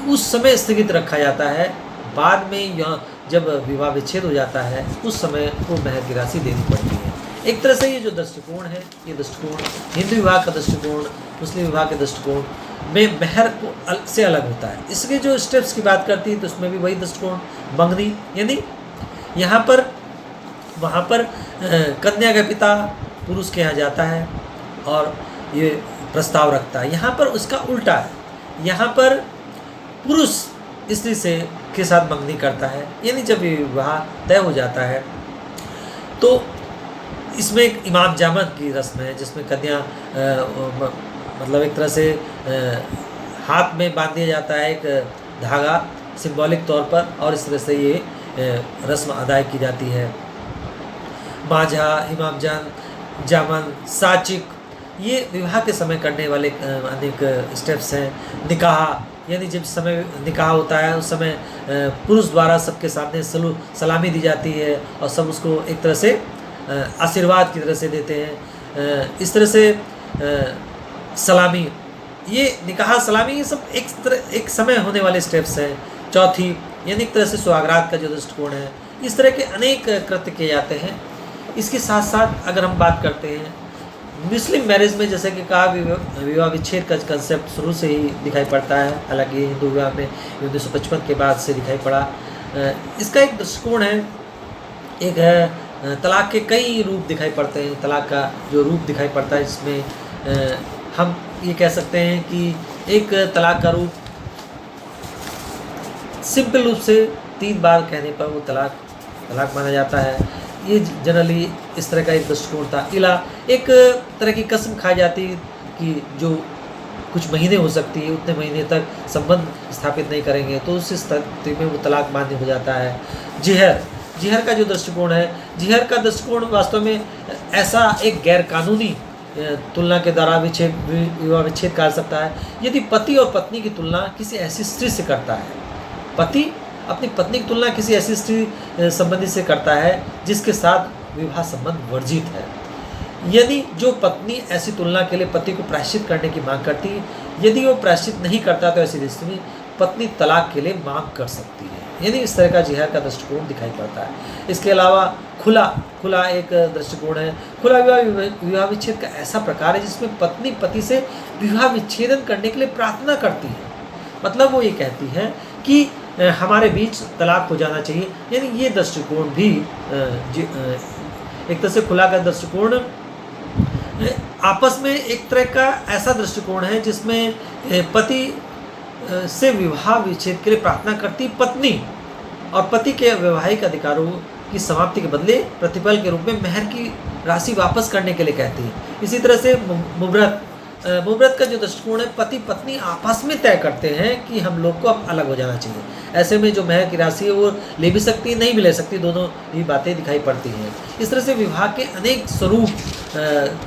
उस समय स्थगित रखा जाता है। बाद में यह जब विवाह विच्छेद हो जाता है उस समय वो महर की राशि देनी पड़ती है। एक तरह से ये जो दृष्टिकोण है, ये दृष्टिकोण हिंदू विवाह का दृष्टिकोण, मुस्लिम विवाह के दृष्टिकोण में महर को से अलग होता है। इसके जो स्टेप्स की बात करती है तो उसमें भी वही दृष्टिकोण, मंगनी, यानी यहाँ पर वहाँ पर कन्या का पिता पुरुष के यहाँ जाता है और ये प्रस्ताव रखता है। यहाँ पर उसका उल्टा है, यहाँ पर पुरुष स्त्री से के साथ मंगनी करता है, यानी जब विवाह तय हो जाता है तो इसमें एक इमाम जामन की रस्म है जिसमें कन्या मतलब एक तरह से हाथ में बांध दिया जाता है एक धागा सिंबॉलिक तौर पर, और इस तरह से ये रस्म अदा की जाती है। माझा, इमाम जामन, साचिक, ये विवाह के समय करने वाले अनेक स्टेप्स हैं। निकाह, यानी जब समय निकाह होता है उस समय पुरुष द्वारा सबके सामने सलामी दी जाती है और सब उसको एक तरह से आशीर्वाद की तरह से देते हैं। इस तरह से सलामी, ये निकाह, सलामी, ये सब एक समय होने वाले स्टेप्स हैं। चौथी, यानी एक तरह से सुहागरात का जो दृष्टिकोण है, इस तरह के अनेक कृत्य किए जाते हैं। इसके साथ साथ अगर हम बात करते हैं मुस्लिम मैरिज में, जैसे कि कहा विवाह विच्छेद का कंसेप्ट शुरू से ही दिखाई पड़ता है, हालांकि हिंदू विवाह में 1955 के बाद से दिखाई पड़ा। इसका एक दृष्टिकोण है, एक है तलाक के कई रूप दिखाई पड़ते हैं। तलाक का जो रूप दिखाई पड़ता है इसमें हम ये कह सकते हैं कि एक तलाक का रूप सिंपल रूप से 3 बार कहने पर वो तलाक माना जाता है। ये जनरली इस तरह का एक दृष्टिकोण था। इला, एक तरह की कसम खाई जाती कि जो कुछ महीने हो सकती है उतने महीने तक संबंध स्थापित नहीं करेंगे तो उस स्थिति में वो तलाक मान्य हो जाता है। जिहर का जो दृष्टिकोण है, जिहर का दृष्टिकोण वास्तव में ऐसा एक गैर कानूनी तुलना के द्वारा विवाह विच्छेद कर सकता है। यदि पति और पत्नी की तुलना किसी ऐसी स्त्री से करता है, पति अपनी पत्नी की तुलना किसी ऐसी स्त्री संबंधी से करता है जिसके साथ विवाह संबंध वर्जित है, यदि जो पत्नी ऐसी तुलना के लिए पति को प्रायश्चित करने की मांग करती है, यदि वो प्रायश्चित नहीं करता तो ऐसी स्थिति में पत्नी तलाक के लिए मांग कर सकती है। यानी इस तरह का जिहाद का दृष्टिकोण दिखाई पड़ता है। इसके अलावा खुला एक दृष्टिकोण है। खुला विवाह विच्छेद का ऐसा प्रकार है जिसमें पत्नी पति से विवाह विच्छेदन करने के लिए प्रार्थना करती है। मतलब वो ये कहती है कि हमारे बीच तलाक हो जाना चाहिए। यानी ये दृष्टिकोण भी एक तरह से खुला का दृष्टिकोण आपस में एक तरह का ऐसा दृष्टिकोण है जिसमें पति से विवाह विच्छेद के लिए प्रार्थना करती पत्नी और पति के वैवाहिक अधिकारों की समाप्ति के बदले प्रतिफल के रूप में महर की राशि वापस करने के लिए कहती है। इसी तरह से मुहूर्त का जो दृष्टिकोण है, पति पत्नी आपस में तय करते हैं कि हम लोग को अब अलग हो जाना चाहिए। ऐसे में जो महर की राशि है वो ले भी सकती है, नहीं भी ले सकती, दोनों ही बातें दिखाई पड़ती हैं। इस तरह से विवाह के अनेक स्वरूप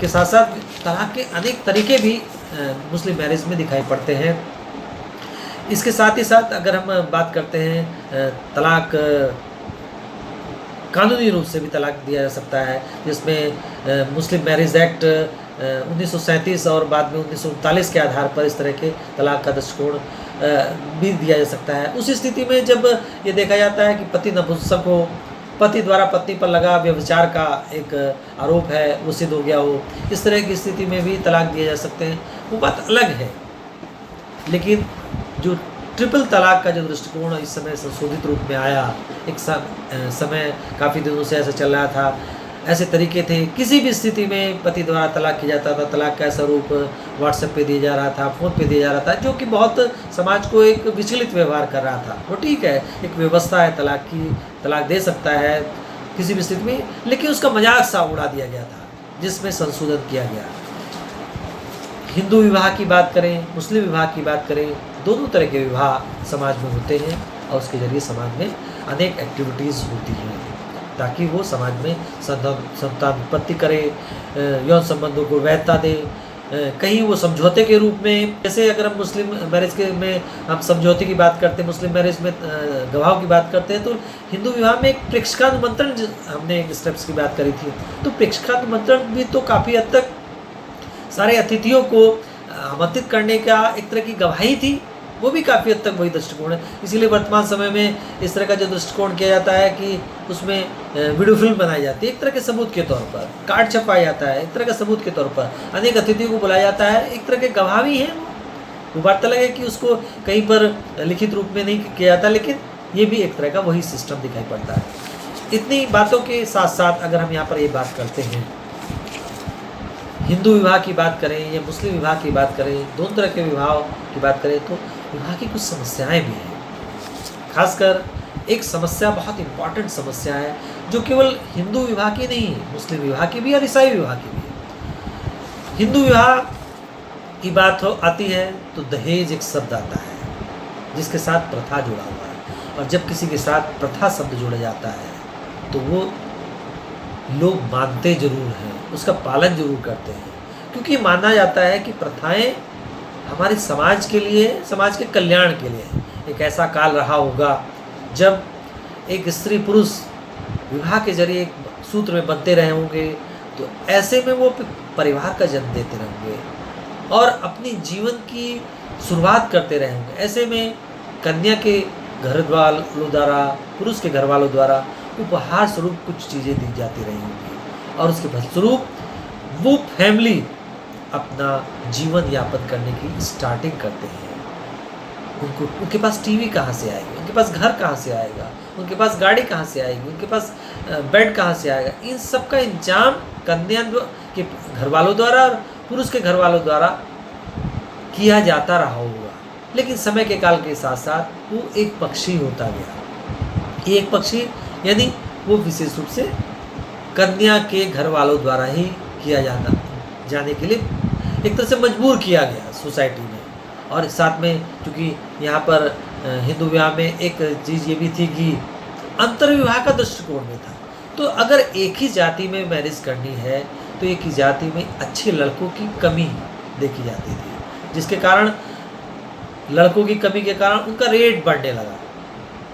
के साथ साथ तलाक के अनेक तरीके भी मुस्लिम मैरिज में दिखाई पड़ते हैं। इसके साथ ही साथ अगर हम बात करते हैं तलाक, कानूनी रूप से भी तलाक दिया जा सकता है, जिसमें मुस्लिम मैरिज एक्ट 1937 और बाद में 1939 के आधार पर इस तरह के तलाक का दृष्टिकोण भी दिया जा सकता है। उस स्थिति में जब ये देखा जाता है कि पति नपुंसक हो, पति द्वारा पत्नी पर लगा व्यभिचार का एक आरोप है वो सिद्ध हो गया हो, इस तरह की स्थिति में भी तलाक दिए जा सकते हैं, वो बात अलग है। लेकिन जो ट्रिपल तलाक का जो दृष्टिकोण इस समय संशोधित रूप में आया, एक समय काफ़ी दिनों से ऐसा चल रहा था, ऐसे तरीके थे, किसी भी स्थिति में पति द्वारा तलाक किया जाता था, तलाक का स्वरूप व्हाट्सएप पे दिया जा रहा था, फ़ोन पे दिया जा रहा था, जो कि बहुत समाज को एक विचलित व्यवहार कर रहा था। वो ठीक है, एक व्यवस्था है तलाक की, तलाक दे सकता है किसी भी स्थिति में, लेकिन उसका मजाक सा उड़ा दिया गया था जिसमें संशोधन किया गया। हिंदू विवाह की बात करें, मुस्लिम विवाह की बात करें, दोनों तरह के विवाह समाज में होते हैं और उसके ज़रिए समाज में अनेक एक्टिविटीज़ होती हैं ताकि वो समाज में संतान उत्पत्ति करे, यौन संबंधों को वैधता दे। कहीं वो समझौते के रूप में, जैसे अगर हम मुस्लिम मैरिज के में हम समझौते की बात करते हैं, मुस्लिम मैरिज में गवाह की बात करते हैं, तो हिंदू विवाह में एक प्रेक्षकानुमंत्रण हमने एक स्टेप्स की बात करी थी, तो प्रेक्षकानुमंत्रण भी तो काफ़ी हद तक सारे अतिथियों को आमंत्रित करने का एक तरह की गवाही थी, वो भी काफ़ी हद तक वही दृष्टिकोण है। इसीलिए वर्तमान समय में इस तरह का जो दृष्टिकोण किया जाता है कि उसमें वीडियो फिल्म बनाई जाती है एक तरह के सबूत के तौर पर, कार्ड छपवाया जाता है एक तरह के सबूत के तौर पर, अनेक अतिथियों को बुलाया जाता है, एक तरह के गवाह भी हैं। वो वार्तालाप है कि उसको कहीं पर लिखित रूप में नहीं किया जाता, लेकिन ये भी एक तरह का वही सिस्टम दिखाई पड़ता है। इतनी बातों के साथ साथ अगर हम यहाँ पर ये बात करते हैं, हिंदू विवाह की बात करें या मुस्लिम विवाह की बात करें, दोनों तरह के विवाह की बात करें, तो विवाह की कुछ समस्याएं भी हैं। खासकर एक समस्या, बहुत इम्पॉर्टेंट समस्या है, जो केवल हिंदू विवाह की नहीं है, मुस्लिम विवाह की भी और ईसाई विवाह की भी है। हिंदू विवाह की बात आती है तो दहेज एक शब्द आता है जिसके साथ प्रथा जुड़ा हुआ है, और जब किसी के साथ प्रथा शब्द जुड़ा जाता है तो वो लोग मानते जरूर हैं, उसका पालन जरूर करते हैं, क्योंकि माना जाता है कि प्रथाएं हमारे समाज के लिए, समाज के कल्याण के लिए। एक ऐसा काल रहा होगा जब एक स्त्री पुरुष विवाह के जरिए एक सूत्र में बंधते रहे होंगे, तो ऐसे में वो परिवार का जन्म देते रहेंगे और अपनी जीवन की शुरुआत करते रहे होंगे। ऐसे में कन्या के घर वालों द्वारा, पुरुष के घर वालों द्वारा उपहार स्वरूप कुछ चीज़ें दी जाती रही होंगी, और उसके फलस्वरूप वो फैमिली अपना जीवन यापन करने की स्टार्टिंग करते हैं। उनके पास टीवी कहाँ से आएगी, उनके पास घर कहाँ से आएगा, उनके पास गाड़ी कहाँ से आएगी, उनके पास बेड कहाँ से आएगा, इन सब का इंतजाम कन्या के घर वालों द्वारा और पुरुष के घर वालों द्वारा किया जाता रहा होगा। लेकिन समय के काल के साथ साथ वो एक पक्षी होता गया। एक पक्षी यानी वो विशेष रूप से कन्या के घर वालों द्वारा ही किया जाने के लिए एक तरह से मजबूर किया गया सोसाइटी में। और साथ में चूँकि यहाँ पर हिंदू विवाह में एक चीज़ ये भी थी कि अंतर्विवाह का दृष्टिकोण में था, तो अगर एक ही जाति में मैरिज करनी है तो एक ही जाति में अच्छे लड़कों की कमी देखी जाती थी, जिसके कारण लड़कों की कमी के कारण उनका रेट बढ़ने लगा,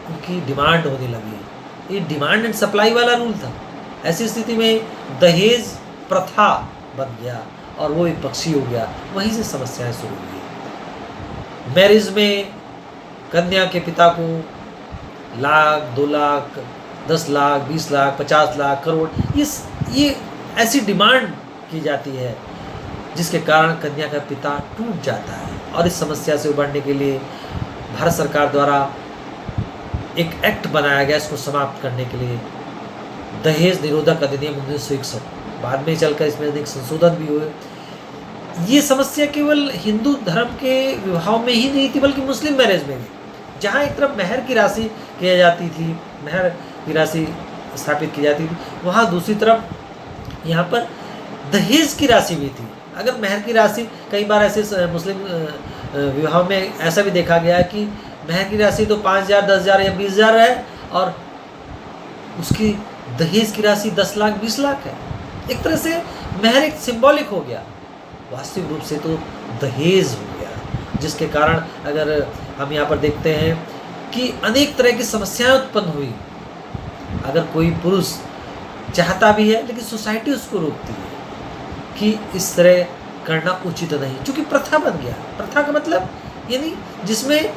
उनकी डिमांड होने लगी। ये डिमांड एंड सप्लाई वाला रूल था। ऐसी स्थिति में दहेज प्रथा बन गया और वो एक पक्षी हो गया। वहीं से समस्याएं शुरू हुई। मैरिज में कन्या के पिता को लाख, 2 लाख, 10 लाख, 20 लाख, 50 लाख, करोड़, ये ऐसी डिमांड की जाती है जिसके कारण कन्या का पिता टूट जाता है। और इस समस्या से उबरने के लिए भारत सरकार द्वारा एक एक्ट बनाया गया इसको समाप्त करने के लिए, दहेज निरोधक अधिनियम 1961। बाद में चलकर इसमें अनेक संशोधन भी हुए। ये समस्या केवल हिंदू धर्म के विवाहों में ही नहीं थी, बल्कि मुस्लिम मैरिज में भी, जहाँ एक तरफ मेहर की राशि किया जाती थी, मेहर की राशि स्थापित की जाती थी, वहाँ दूसरी तरफ यहाँ पर दहेज की राशि भी थी। अगर मेहर की राशि, कई बार ऐसे मुस्लिम विवाहों में ऐसा भी देखा गया है कि मेहर की राशि तो 5,000, 10,000 या 20,000 है और उसकी दहेज की राशि 10 लाख, 20 लाख है। एक तरह से मेहर एक सिंबॉलिक हो गया, वास्तविक रूप से तो दहेज हो गया, जिसके कारण अगर हम यहाँ पर देखते हैं कि अनेक तरह की समस्याएं उत्पन्न हुई। अगर कोई पुरुष चाहता भी है लेकिन सोसाइटी उसको रोकती है कि इस तरह करना उचित नहीं, क्योंकि प्रथा बन गया। प्रथा का मतलब यानी जिसमें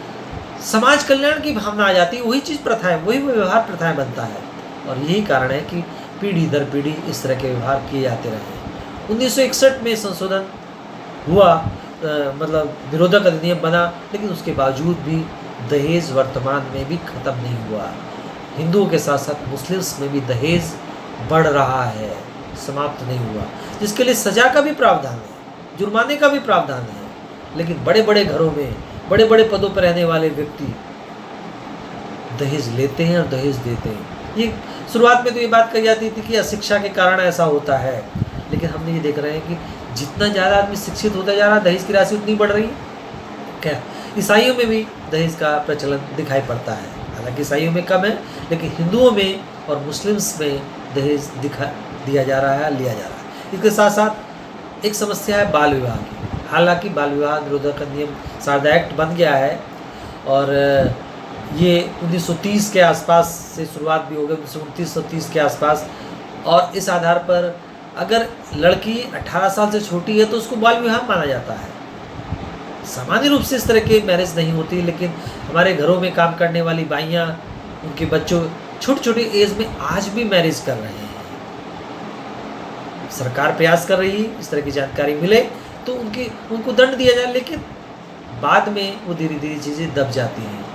समाज कल्याण की भावना आ जाती है, वही चीज़ प्रथा है, वही व्यवहार प्रथाएं बनता है। और यही कारण है कि पीढ़ी दर पीढ़ी इस तरह के व्यवहार किए जाते रहे। 1961 में संशोधन हुआ, मतलब निरोधक अधिनियम बना, लेकिन उसके बावजूद भी दहेज वर्तमान में भी ख़त्म नहीं हुआ। हिंदुओं के साथ साथ मुस्लिम्स में भी दहेज बढ़ रहा है, समाप्त नहीं हुआ, जिसके लिए सज़ा का भी प्रावधान है, जुर्माने का भी प्रावधान है। लेकिन बड़े बड़े घरों में बड़े बड़े पदों पर रहने वाले व्यक्ति दहेज लेते हैं और दहेज देते हैं। ये शुरुआत में तो ये बात कही जाती थी कि अशिक्षा के कारण ऐसा होता है, लेकिन हमने ये देख रहे हैं कि जितना ज़्यादा आदमी शिक्षित होता जा रहा है, दहेज की राशि उतनी बढ़ रही है। क्या ईसाइयों में भी दहेज का प्रचलन दिखाई पड़ता है, हालांकि ईसाइयों में कम है, लेकिन हिंदुओं में और मुस्लिम्स में दहेज दिया जा रहा है, लिया जा रहा है। इसके साथ साथ एक समस्या है बाल विवाह की। हालांकि बाल विवाह निरोधक अधिनियम शारदा एक्ट बन गया है और ये 1930 के आसपास से शुरुआत भी हो गई, 1929-30 के आसपास। और इस आधार पर अगर लड़की 18 साल से छोटी है तो उसको बाल विवाह माना जाता है। सामान्य रूप से इस तरह की मैरिज नहीं होती, लेकिन हमारे घरों में काम करने वाली बाइयाँ उनके बच्चों छोटी छोटी एज में आज भी मैरिज कर रहे हैं। सरकार प्रयास कर रही है इस तरह की जानकारी मिले तो उनको दंड दिया जाए, लेकिन बाद में वो धीरे धीरे चीज़ें दब जाती हैं।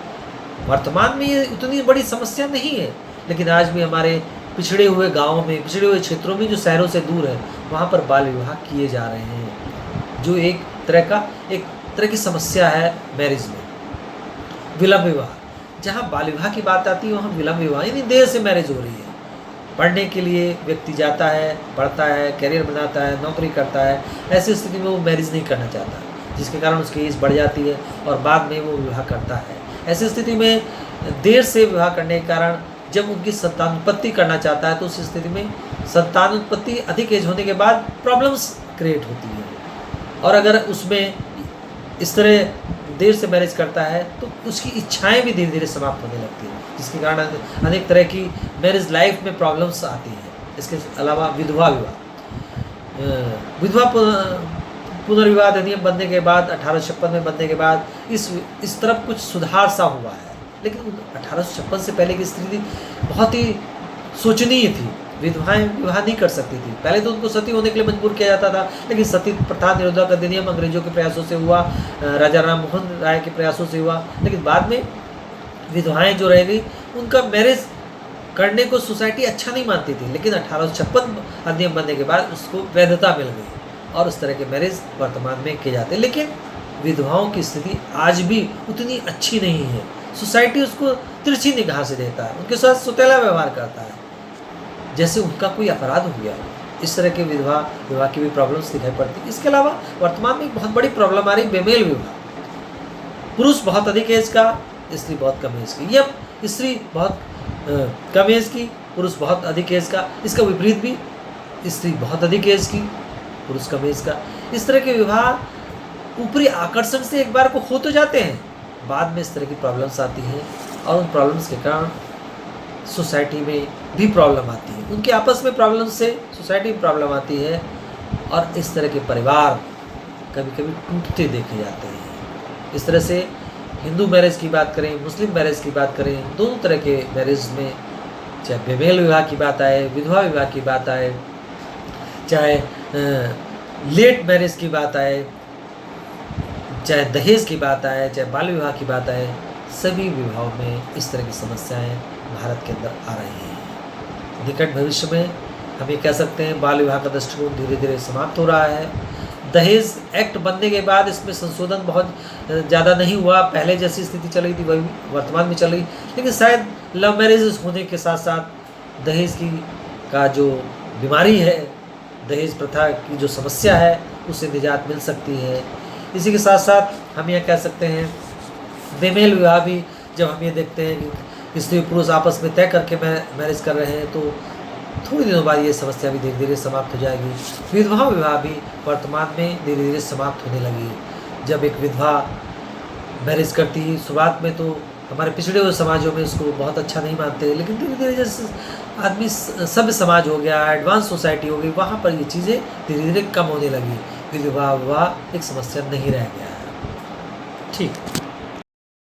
वर्तमान में ये उतनी बड़ी समस्या नहीं है, लेकिन आज भी हमारे पिछड़े हुए गाँवों में, पिछड़े हुए क्षेत्रों में जो शहरों से दूर है, वहाँ पर बाल विवाह किए जा रहे हैं, जो एक तरह की समस्या है मैरिज में। विलम्ब विवाह, जहाँ बाल विवाह की बात आती है वहाँ विलम्ब विवाह यानी देर से मैरिज हो रही है। पढ़ने के लिए व्यक्ति जाता है, पढ़ता है, करियर बनाता है, नौकरी करता है, ऐसी स्थिति में वो मैरिज नहीं करना चाहता, जिसके कारण उसकी एज बढ़ जाती है और बाद में वो विवाह करता है। ऐसी स्थिति में देर से विवाह करने के कारण जब उनकी संतानोत्पत्ति करना चाहता है तो उस स्थिति में संतानोत्पत्ति अधिक एज होने के बाद प्रॉब्लम्स क्रिएट होती है। और अगर उसमें इस तरह देर से मैरिज करता है तो उसकी इच्छाएं भी धीरे धीरे समाप्त होने लगती हैं, जिसके कारण अनेक तरह की मैरिज लाइफ में प्रॉब्लम्स आती हैं। इसके अलावा विधवा पुनर्विवाह अधिनियम बनने के बाद 1856 में बनने के बाद इस तरफ कुछ सुधार सा हुआ है, लेकिन 1856 से पहले की स्थिति बहुत ही शोचनीय थी। विधवाएं विवाह नहीं कर सकती थी। पहले तो उनको सती होने के लिए मजबूर किया जाता था, लेकिन सती प्रथा निरोधक अधिनियम अंग्रेजों के प्रयासों से हुआ, राजा राम मोहन राय के प्रयासों से हुआ, लेकिन बाद में विधवाएं जो रह गई उनका मैरिज करने को सोसाइटी अच्छा नहीं मानती थी, लेकिन 1856 अधिनियम बनने के बाद उसको वैधता मिल गई और उस तरह के मैरिज वर्तमान में किए जाते हैं। लेकिन विधवाओं की स्थिति आज भी उतनी अच्छी नहीं है। सोसाइटी उसको तिरछी निगाह से देखता है, उनके साथ सौतेला व्यवहार करता है, जैसे उनका कोई अपराध हो गया। इस तरह के विवाह की भी प्रॉब्लम्स दिखाई पड़ती है। इसके अलावा वर्तमान में एक बहुत बड़ी प्रॉब्लम आ रही बेमेल विवाह। पुरुष बहुत अधिक एज का, स्त्री बहुत कम एज की, या स्त्री बहुत कम एज की, पुरुष बहुत अधिक एज का। इसका विपरीत भी, स्त्री बहुत अधिक एज की, पुरुष कम एज का। इस तरह के विवाह ऊपरी आकर्षण से एक बार को हो तो जाते हैं, बाद में इस तरह की प्रॉब्लम्स आती हैं और उन प्रॉब्लम्स के कारण सोसाइटी में भी प्रॉब्लम आती है। उनके आपस में प्रॉब्लम से सोसाइटी में प्रॉब्लम आती है और इस तरह के परिवार कभी कभी टूटते देखे जाते हैं। इस तरह से हिंदू मैरिज की बात करें, मुस्लिम मैरिज की बात करें, दोनों तरह के मैरिज में चाहे बेमेल विवाह की बात आए, विधवा विवाह की बात आए, चाहे लेट मैरिज की बात आए, चाहे दहेज की बात आए, चाहे बाल विवाह की बात आए, सभी विवाहों में इस तरह की समस्याएं भारत के अंदर आ रही हैं। निकट भविष्य में हम ये कह सकते हैं बाल विवाह का दृष्टिकोण धीरे धीरे समाप्त हो रहा है। दहेज एक्ट बनने के बाद इसमें संशोधन बहुत ज़्यादा नहीं हुआ, पहले जैसी स्थिति चल रही थी वही वर्तमान में चल रही, लेकिन शायद लव मैरिज होने के साथ साथ दहेज का जो बीमारी है, दहेज प्रथा की जो समस्या है, उससे निजात मिल सकती है। इसी के साथ साथ हम यह कह सकते हैं बेमेल विवाह भी, जब हम ये देखते हैं कि स्त्री पुरुष आपस में तय करके मैरिज कर रहे हैं, तो थोड़ी दिनों बाद ये समस्या भी धीरे धीरे समाप्त हो जाएगी। विधवा विवाह भी वर्तमान में धीरे धीरे समाप्त होने लगी। जब एक विधवा मैरिज करती है, शुरुआत में तो हमारे पिछड़े हुए समाजों में उसको बहुत अच्छा नहीं मानते, लेकिन धीरे धीरे जैसे आदमी सभ्य समाज हो गया, एडवांस सोसाइटी हो गई, वहाँ पर ये चीज़ें धीरे धीरे कम होने लगी। विधवा विवाह एक समस्या नहीं रह गया है। ठीक।